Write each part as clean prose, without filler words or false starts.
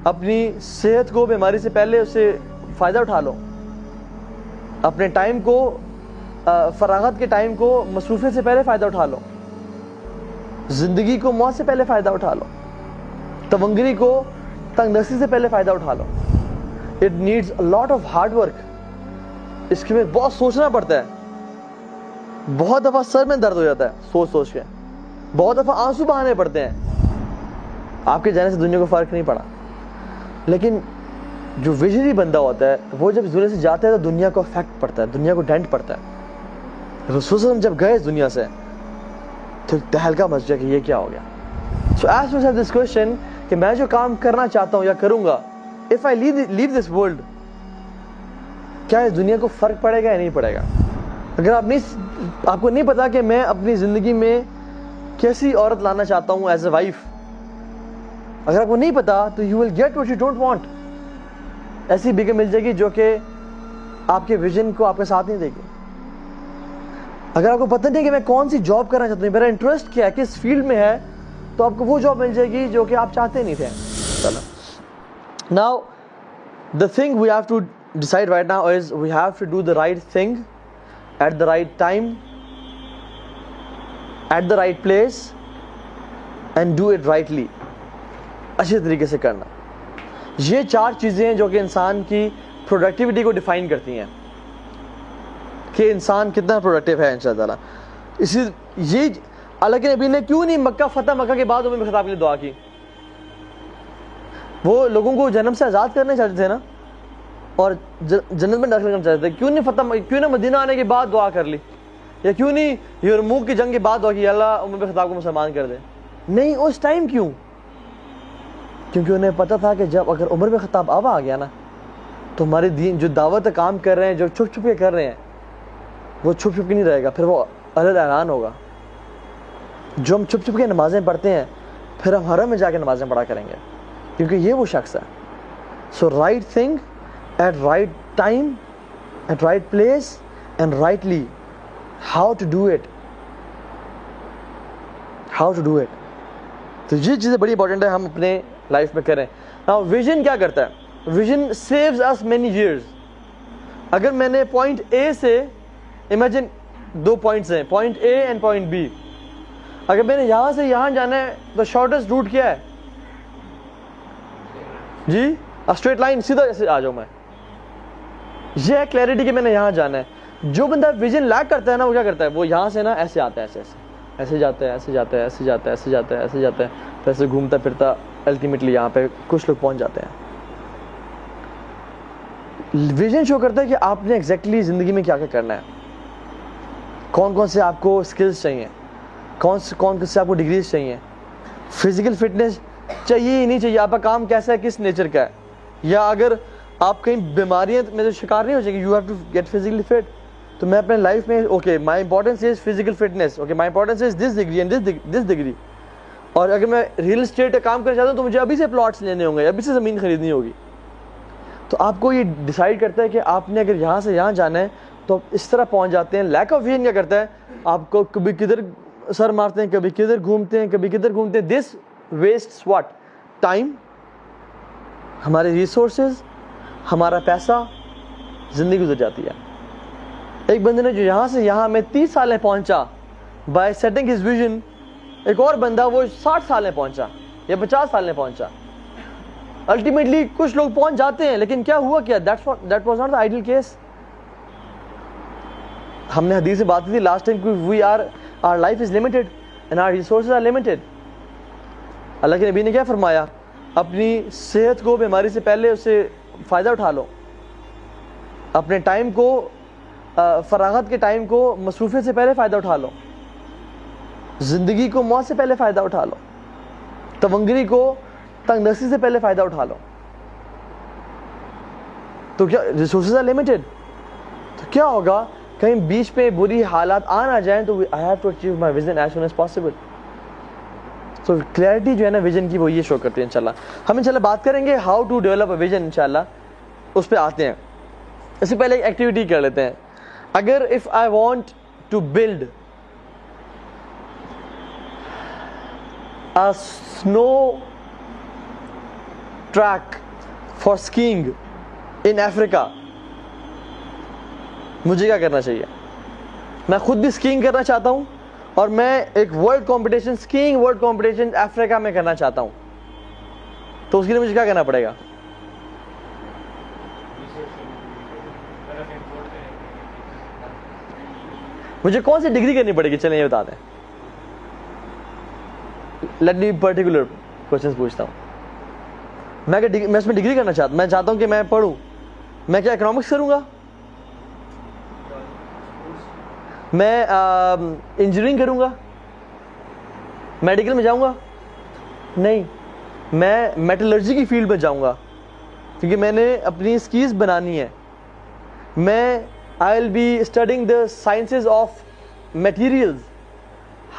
اپنی صحت کو بیماری سے پہلے اس سے فائدہ اٹھا لو. اپنے ٹائم کو فراغت کے ٹائم کو مصروفیت سے پہلے فائدہ اٹھا لو. زندگی کو موت سے پہلے فائدہ اٹھا لو. تونگری کو تنگ دستی سے پہلے فائدہ اٹھا لو. It needs a lot of hard work. اس کے میں بہت سوچنا پڑتا ہے. بہت دفعہ سر میں درد ہو جاتا ہے سوچ سوچ کے. بہت دفعہ آنسو بہانے پڑتے ہیں. آپ کے جانے سے دنیا کو فرق نہیں پڑا. لیکن جو ویژنری بندہ ہوتا ہے وہ جب دنیا سے جاتا ہے تو دنیا کو افیکٹ پڑتا ہے, دنیا کو ڈینٹ پڑتا ہے. رسول صلی اللہ علیہ وسلم جب گئے اس دنیا سے تو تہلکہ مچ گیا کہ یہ کیا ہو گیا. سو ask yourself this question کہ میں جو کام کرنا چاہتا ہوں یا کروں گا, if I leave this world, کیا اس دنیا کو فرق پڑے گا یا نہیں پڑے گا. اگر آپ کو نہیں پتا کہ میں اپنی زندگی میں کیسی عورت لانا چاہتا ہوں ایز اے وائف, اگر آپ کو نہیں پتا تو you will get what you don't want. ایسی بیگم مل جائے گی جو کہ آپ کے ویژن کو آپ کے ساتھ نہیں دے گی. اگر آپ کو پتہ نہیں کہ میں کون سی جاب کرنا چاہتا ہوں, میرا انٹرسٹ کیا ہے, کس فیلڈ میں ہے, تو آپ کو وہ جاب مل جائے گی جو کہ آپ چاہتے نہیں تھے. Now the thing we have to decide right now is we have to do the right thing at the right time, at the right place and do it rightly. اچھے طریقے سے کرنا. یہ 4 چیزیں ہیں جو کہ انسان کی پروڈکٹیوٹی کو ڈیفائن کرتی ہیں کہ انسان کتنا پروڈکٹیو ہے انشاءاللہ تعالیٰ. یہ اللہ کے نبی نے کیوں نہیں مکہ کے بعد عمر بن خطاب کے لیے دعا کی؟ وہ لوگوں کو جہنم سے آزاد کرنا چاہتے تھے نا, اور جنت میں داخل کرنا چاہتے تھے. کیوں نہ مدینہ آنے کے بعد دعا کر لی, یا کیوں نہیں یرموک کی جنگ کے بعد دعا کی اللہ عمر بن خطاب کو مسلمان کر دے؟ نہیں, اس ٹائم کیوں؟ کیونکہ انہیں پتہ تھا کہ جب اگر عمر بن خطاب اب آ گیا نا تو ہمارے دین جو دعوت کام کر رہے ہیں, جو چھپ چھپ کے کر رہے ہیں, وہ چھپ چھپ کے نہیں رہے گا, پھر وہ علیحدہ اعلان ہوگا. جو ہم چھپ چھپ کے نمازیں پڑھتے ہیں پھر ہم حرم میں جا کے نمازیں پڑھا کریں گے, کیونکہ یہ وہ شخص ہے. So right thing at right time at right place and rightly. How to do it, how to do it. تو یہ چیزیں بڑی امپورٹنٹ ہے ہم اپنے لائف میں کریں. ناؤ ویژن کیا کرتا ہے؟ ویژن سیوز اس مینی ایئرز. اگر میں نے پوائنٹ اے سے, امیجن 2 پوائنٹس ہیں, point a and point B, اگر میں نے یہاں سے یہاں جانا ہے تو شارٹیسٹ روٹ کیا ہے جی؟ اسٹریٹ لائن, سیدھا ایسے آ جاؤں میں. یہ ہے کلیئرٹی کہ میں نے یہاں جانا ہے. جو بندہ ویژن لیک کرتا ہے نا, وہ کیا کرتا ہے, وہ یہاں سے نا ایسے آتا ہے, ایسے ایسے ایسے جاتا ہے, ایسے جاتا ہے, ایسے جاتا ہے, ایسے جاتا ہے, ایسے جاتا ہے, پھر ایسے گھومتا پھرتا الٹیمیٹلی یہاں پہ کچھ لوگ پہنچ جاتے ہیں. ویژن شو کرتا ہے کہ آپ نے ایگزیکٹلی زندگی میں کیا کیا کرنا ہے, کون کون سے آپ کو اسکلز چاہیے, کون سے آپ کو ڈگریز چاہیے, فزیکل فٹنس چاہیے ہی نہیں چاہیے, آپ کا کام کیسا ہے, کس نیچر کا ہے, یا اگر آپ کہیں بیماریاں میں تو شکار نہیں ہو جائے گی, you have to get physically fit. تو میں اپنے لائف میں okay my importance is physical fitness, okay my importance is this degree and this degree. اور اگر میں ریئل اسٹیٹ کا کام کرنا چاہتا ہوں تو مجھے ابھی سے پلاٹس لینے ہوں گے, ابھی سے زمین خریدنی ہوگی. تو آپ کو یہ ڈیسائیڈ کرتا ہے کہ آپ نے اگر یہاں سے یہاں جانا ہے تو اس طرح پہنچ جاتے ہیں. لیک آف ویژن کیا کرتا ہے, آپ کو کبھی کدھر سر مارتے ہیں, کبھی کدھر گھومتے ہیں, کبھی کدھر گھومتے ہیں. دس ویسٹس واٹ ٹائم, ہمارے ریسورسز, ہمارا پیسہ, زندگی گزر جاتی ہے. ایک بندے نے جو یہاں سے یہاں میں 30 سال میں پہنچا بائی سیٹنگ ہز ویژن, ایک اور بندہ وہ 60 سال میں پہنچا یا 50 سال میں پہنچا. الٹیمیٹلی کچھ لوگ پہنچ جاتے ہیں, لیکن کیا ہوا کیا, that was not the ideal case. ہم نے حدیث سے بات کی تھی last time, we are our life is limited and our resources are limited. اللہ کے نبی نے کیا فرمایا, اپنی صحت کو بیماری سے پہلے اس سے فائدہ اٹھا لو. اپنے ٹائم کو فراغت کے ٹائم کو مصروفیت سے پہلے فائدہ اٹھا لو. زندگی کو موت سے پہلے فائدہ اٹھا لو. تونگری کو تنگ دستی سے پہلے فائدہ اٹھا لو. تو کیا ریسورسز آر لمیٹڈ, تو کیا ہوگا کہیں بیچ پہ بری حالات آ نہ جائیں تو I have to achieve my vision as soon as possible. تو کلیئرٹی جو ہے نا ویژن کی, وہ یہ شو کرتی ہے. انشاءاللہ ہم انشاءاللہ بات کریں گے how to develop a vision, انشاءاللہ اس پہ آتے ہیں. اس سے پہلے ایک ایکٹیویٹی کر لیتے ہیں. اگر if I want to build a snow track for skiing in Africa, مجھے کیا کرنا چاہیے؟ میں خود بھی اسکینگ کرنا چاہتا ہوں اور میں ایک world competition skiing world competition افریقہ میں کرنا چاہتا ہوں، تو اس کے لیے مجھے کیا کرنا پڑے گا؟ مجھے کون سی ڈگری کرنی پڑے گی؟ چلیں یہ بتا دیں. لیٹ می پرٹیکولر کوشچن پوچھتا ہوں. میں اس میں ڈگری کرنا چاہتا ہوں، میں چاہتا ہوں کہ میں پڑھوں. میں کیا اکنامکس کروں گا؟ میں انجینئرنگ کروں گا؟ میڈیکل میں جاؤں گا؟ نہیں، میں میٹلرجی کی فیلڈ میں جاؤں گا کیونکہ میں نے اپنی اسکیز بنانی ہے. میں I will be studying the sciences of materials,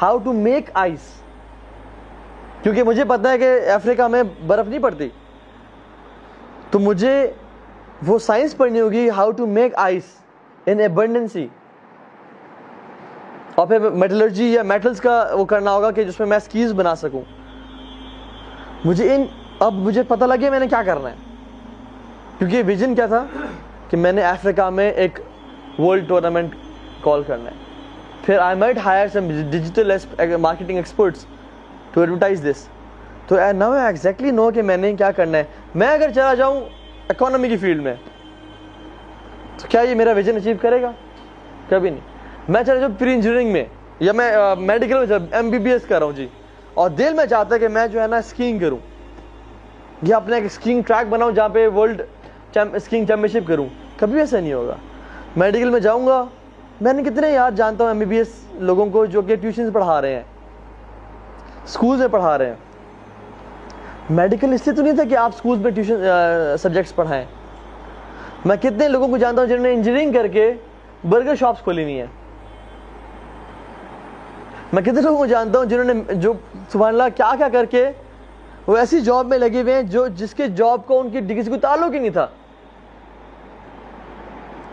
how to make ice, کیونکہ مجھے پتا ہے کہ افریقہ میں برف نہیں پڑتی، تو مجھے وہ سائنس پڑھنی ہوگی، ہاؤ ٹو میک آئس ان ایبنڈنسی. اور پھر میٹلرجی یا میٹلز کا وہ کرنا ہوگا کہ جس میں اسکیز بنا سکوں. اب مجھے پتہ لگ گیا میں نے کیا کرنا ہے، کیونکہ ویژن کیا تھا کہ میں نے افریقہ میں ایک ورلڈ ٹورنامنٹ کال کرنا ہے. پھر I might hire some digital marketing experts to advertise this. تو ناؤ آئی ایگزیکٹلی نو کہ میں نے کیا کرنا ہے. میں اگر چلا جاؤں اکانومی کی فیلڈ میں تو کیا یہ میرا ویژن اچیو کرے گا؟ کبھی نہیں. میں چلا جاؤں پری انجینئرنگ میں یا میں میڈیکل میں MBBS کر رہا ہوں جی، اور دل میں چاہتا ہے کہ میں جو ہے نا اسکینگ کروں یا اپنا ایک اسکینگ ٹریک بناؤں جہاں پہ ورلڈ اسکینگ چیمپئن شپ کروں. کبھی ایسا نہیں ہوگا. میڈیکل میں جاؤں گا. میں نے کتنے یار جانتا ہوں MBBS لوگوں کو جو کہ ٹیوشنز پڑھا رہے ہیں، اسکولز میں پڑھا رہے ہیں. میڈیکل اس لیے تو نہیں تھا کہ آپ اسکولز میں ٹیوشن سبجیکٹس پڑھائیں. میں کتنے لوگوں کو جانتا ہوں جنہوں نے انجینئرنگ کر کے برگر شاپس کھولی ہوئی ہیں. میں کتنے لوگوں کو جانتا ہوں جنہوں نے جو سبحان اللہ کیا کیا کر کے وہ ایسی جاب میں لگے ہوئے ہیں جس کے جاب کو ان کی ڈگری سے کوئی تعلق ہی نہیں تھا.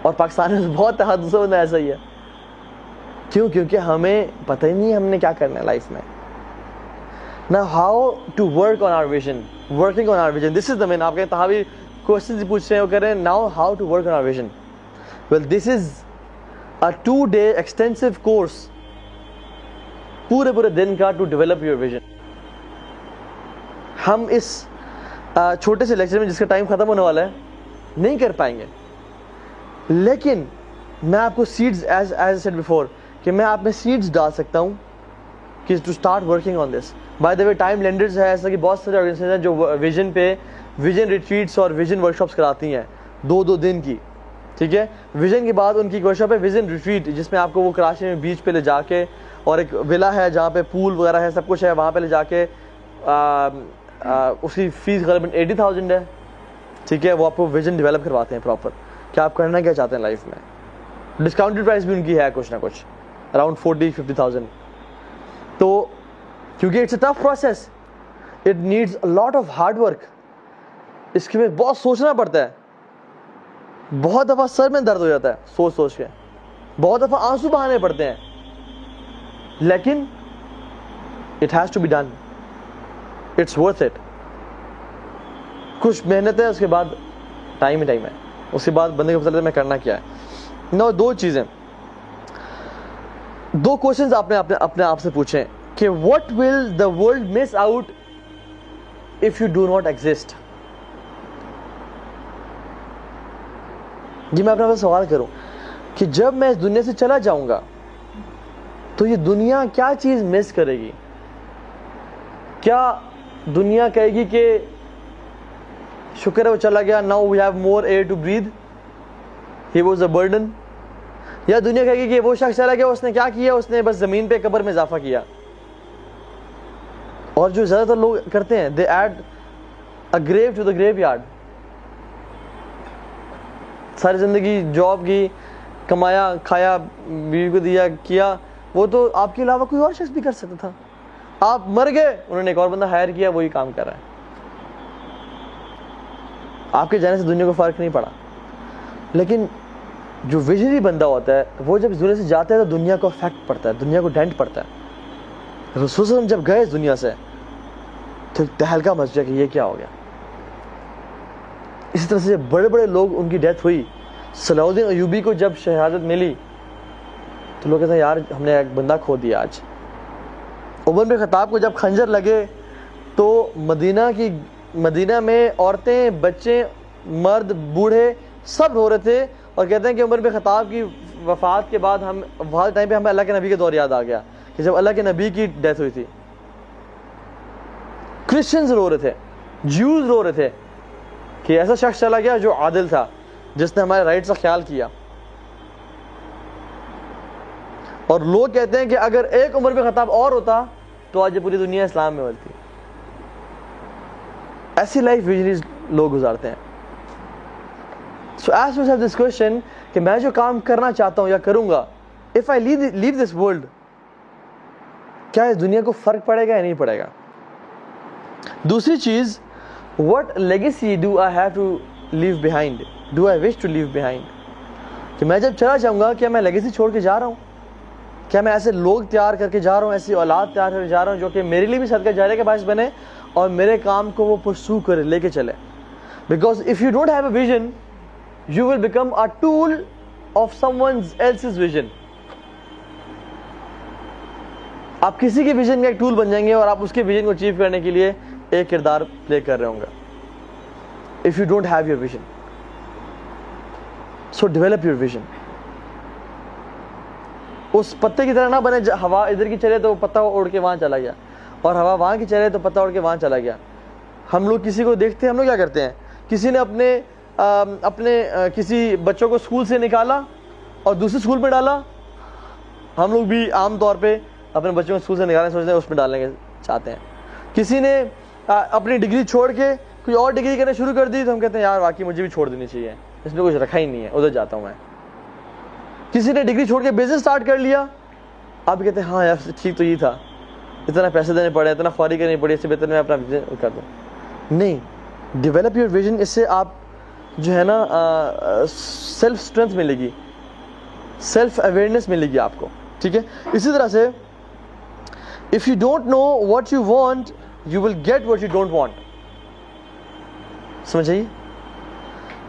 اور پاکستان میں بہت تحدث ایسا ہی ہے. کیوں؟ کیونکہ ہمیں پتہ ہی نہیں ہم نے کیا کرنا ہے لائف میں. Now how to work on our vision, working on our vision. This is the main. آپ کہیں تحاوی کوشچنز پوچھ رہے ہیں وہ کر رہے ہیں. Now how to work on our vision. Well, this is a 2-day extensive course. پورے دن کا to develop your vision. ہم اس چھوٹے سے لیکچر میں جس کا ٹائم ختم ہونے والا ہے نہیں کر پائیں گے، لیکن میں آپ کو سیڈز ایز said before کہ میں آپ میں سیڈز ڈال سکتا ہوں کہ to start working on this. By the way time landers ہے ایسا کہ بہت سارے آرگنائزیشن ہیں جو ویژن پہ ویژن ریٹریٹس اور ویژن ورکشاپس کراتی ہیں 2 دن کی. ٹھیک ہے، ویژن کے بعد ان کی ورکشاپ ہے ویژن ریٹریٹ، جس میں آپ کو وہ کراچی میں بیچ پہ لے جا کے، اور ایک ولا ہے جہاں پہ پول وغیرہ ہے، سب کچھ ہے، وہاں پہ لے جا کے اس کی فیس غالباً 80,000 ہے. ٹھیک ہے، وہ آپ کو ویژن ڈیولپ کرواتے ہیں پراپر کہ آپ کرنا کیا چاہتے ہیں لائف میں. ڈسکاؤنٹڈ پرائس بھی ان کی ہے کچھ نہ کچھ اراؤنڈ 40-50,000. تو کیونکہ it's a tough process, it needs a lot of hard work. اس کے میں بہت سوچنا پڑتا ہے. بہت دفعہ سر میں درد ہو جاتا ہے سوچ کے، بہت دفعہ آنسو بہانے پڑتے ہیں، لیکن it has to be done. It's worth it. کچھ محنت ہے، اس کے بعد ٹائم ہی ٹائم ہے. اس کے بعد بندے کو پتہ لگتا ہے میں کرنا کیا ہے. 2 چیزیں، 2 کوشچنز آپ نے اپنے آپ سے پوچھیں کہ what will the world miss out if you do not exist. جی میں اپنے آپ سے سوال کروں کہ جب میں اس دنیا سے چلا جاؤں گا تو یہ دنیا کیا چیز مس کرے گی؟ کیا دنیا کہے گی کہ شکر ہے وہ چلا گیا، now we have more air to breathe, he was a burden. یا دنیا کہے گی کہ وہ شخص چلا گیا، اس نے کیا کیا؟ اس نے بس زمین پہ قبر میں اضافہ کیا. اور جو زیادہ تر لوگ کرتے ہیں they add a grave to the graveyard. ساری زندگی جاب کی، کمایا کھایا، بیوی کو دیا کیا، وہ تو آپ کے علاوہ کوئی اور شخص بھی کر سکتا تھا. آپ مر گئے، انہوں نے ایک اور بندہ ہائر کیا، وہی کام کر رہا ہے. آپ کے جانے سے دنیا کو فرق نہیں پڑا. لیکن جو ویژنری بندہ ہوتا ہے وہ جب اس دنیا سے جاتا ہے تو دنیا کو افیکٹ پڑتا ہے، دنیا کو ڈینٹ پڑتا ہے. رسول صلی اللہ علیہ وسلم جب گئے اس دنیا سے تو تہلکہ مچ گیا کہ یہ کیا ہو گیا. اسی طرح سے بڑے بڑے لوگ ان کی ڈیتھ ہوئی. صلاح الدین ایوبی کو جب شہادت ملی تو لوگ کہتے ہیں یار ہم نے ایک بندہ کھو دیا آج. عمر بن خطاب کو جب خنجر لگے تو مدینہ میں عورتیں، بچے، مرد، بوڑھے سب رو رہے تھے اور کہتے ہیں کہ عمر بن خطاب کی وفات کے بعد وہاں ٹائم پہ ہمیں اللہ کے نبی کا دور یاد آ گیا کہ جب اللہ کے نبی کی ڈیتھ ہوئی تھی. کرسچنز رو رہے تھے، جیوز رو رہے تھے کہ ایسا شخص چلا گیا جو عادل تھا، جس نے ہمارے رائٹس کا خیال کیا. اور لوگ کہتے ہیں کہ اگر ایک عمر بن خطاب اور ہوتا تو آج یہ پوری دنیا اسلام میں بولتی. ایسی لائف ویژنریز لوگ گزارتے ہیں. سو ask yourself this question کہ میں جو کام کرنا چاہتا ہوں یا کروں گا, if I leave this world, کیا اس دنیا کو فرق پڑے گا یا نہیں پڑے گا؟ دوسری چیز, what legacy do I have to leave behind? Do I wish to leave behind? کہ میں جب چلا جاؤں گا کیا میں لیگیسی چھوڑ کے جا رہا ہوں؟ کیا میں ایسے لوگ تیار کر کے جا رہا ہوں, ایسی اولاد تیار کر کے جا رہا ہوں جو کہ میرے لیے بھی صدقہ جاریہ کا باعث بنے اور میرے کام کو وہ پرسو کرے, لے کے چلے؟ Because if you don't have a vision, you will become a tool of someone else's vision. آپ کسی کے ویژن کا ایک ٹول بن جائیں گے اور آپ اس کے ویژن کو اچیو کرنے کے لیے ایک کردار پلے کر رہے ہوں گے. If you don't have your vision, so develop your vision. اس پتے کی طرح نہ بنے ہوا ادھر کی چلے تو پتا اڑ کے وہاں چلا گیا, اور ہوا وہاں کی چلے تو پتا اڑ کے وہاں چلا گیا. ہم لوگ کسی کو دیکھتے ہیں, ہم لوگ کیا کرتے ہیں, کسی نے اپنے کسی بچوں کو اسکول سے نکالا اور دوسرے اسکول میں ڈالا. ہم لوگ بھی عام طور پہ اپنے بچوں کو اسکول سے نکالنے سوچتے ہیں, اس میں ڈالنے کے چاہتے ہیں. کسی نے اپنی ڈگری چھوڑ کے کوئی اور ڈگری کرنا شروع کر دی تو ہم کہتے ہیں یار واقعی مجھے بھی چھوڑ دینی چاہیے, اس میں کچھ رکھا ہی نہیں ہے, ادھر جاتا ہوں میں. کسی نے ڈگری چھوڑ کے بزنس سٹارٹ کر لیا, آپ کہتے ہیں ہاں یار ٹھیک تو یہ تھا, اتنا پیسے دینے پڑے, اتنا خواری کرنی پڑی, اس سے بہتر میں اپنا بزنس کر دوں. نہیں, ڈیولپ یور ویژن. اس سے آپ جو ہے نا سیلف اسٹرینتھ ملے گی, سیلف اویئرنیس ملے گی آپ کو. ٹھیک ہے. اسی طرح سے if you don't know what you want, you will get what you don't want. سمجھ آئیے؟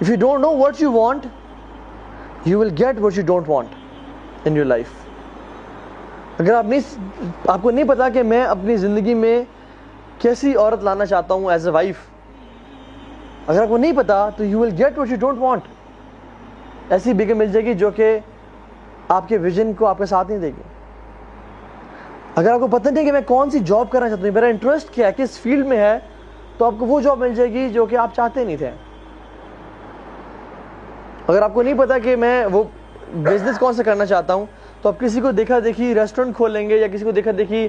if you don't know what you want, you will get what you don't want in your life. اگر آپ کو نہیں پتا کہ میں اپنی زندگی میں کیسی عورت لانا چاہتا ہوں ایز اے وائف, اگر آپ کو نہیں پتا تو you will get what you don't want. ایسی بیگم مل جائے گی جو کہ آپ کے ویژن کو آپ کے ساتھ نہیں دے گی. اگر آپ کو پتہ نہیں کہ میں کون سی جاب کرنا چاہتا ہوں, میرا انٹرسٹ کیا ہے, کس فیلڈ میں ہے, تو آپ کو وہ جاب مل جائے گی جو کہ آپ چاہتے نہیں تھے. اگر آپ کو نہیں پتا کہ میں وہ بزنس کون سا کرنا چاہتا ہوں, تو آپ کسی کو دیکھا دیکھی ریسٹورینٹ کھول لیں گے یا کسی کو دیکھا دیکھی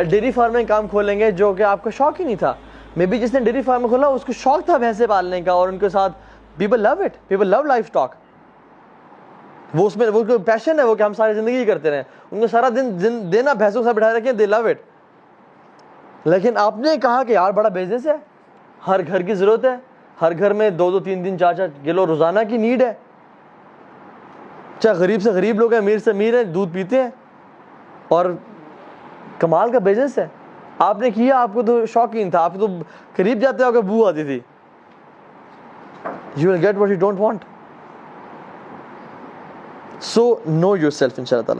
ڈیری فارمنگ کام کھول لیں گے جو کہ آپ کا شوق ہی نہیں تھا. مے بی جس نے ڈیری فارم کھولا اس کو شوق تھا بھینسیں پالنے کا, اور ان کے ساتھ people love it, people love livestock. وہ اس میں وہ پیشن ہے وہ کہ ہم ساری زندگی کرتے رہیں, ان کو سارا دن دینا بھینسوں کے ساتھ بٹھائے رکھیں, دے لو اٹ. لیکن آپ نے کہا کہ یار بڑا بزنس ہے, ہر گھر کی ضرورت ہے, ہر گھر میں 2-2, 3-3, 4-4 کلو روزانہ کی نیڈ ہے, چاہے غریب سے غریب لوگ ہیں, امیر سے امیر ہیں, دودھ پیتے ہیں, اور کمال کا بزنس ہے. آپ نے کیا, آپ کو تو شوق ہی نہیں تھا, آپ تو قریب جاتے ہو کہ بو آتی تھی. You will get what you don't want. So know yourself, inshallah ta'ala.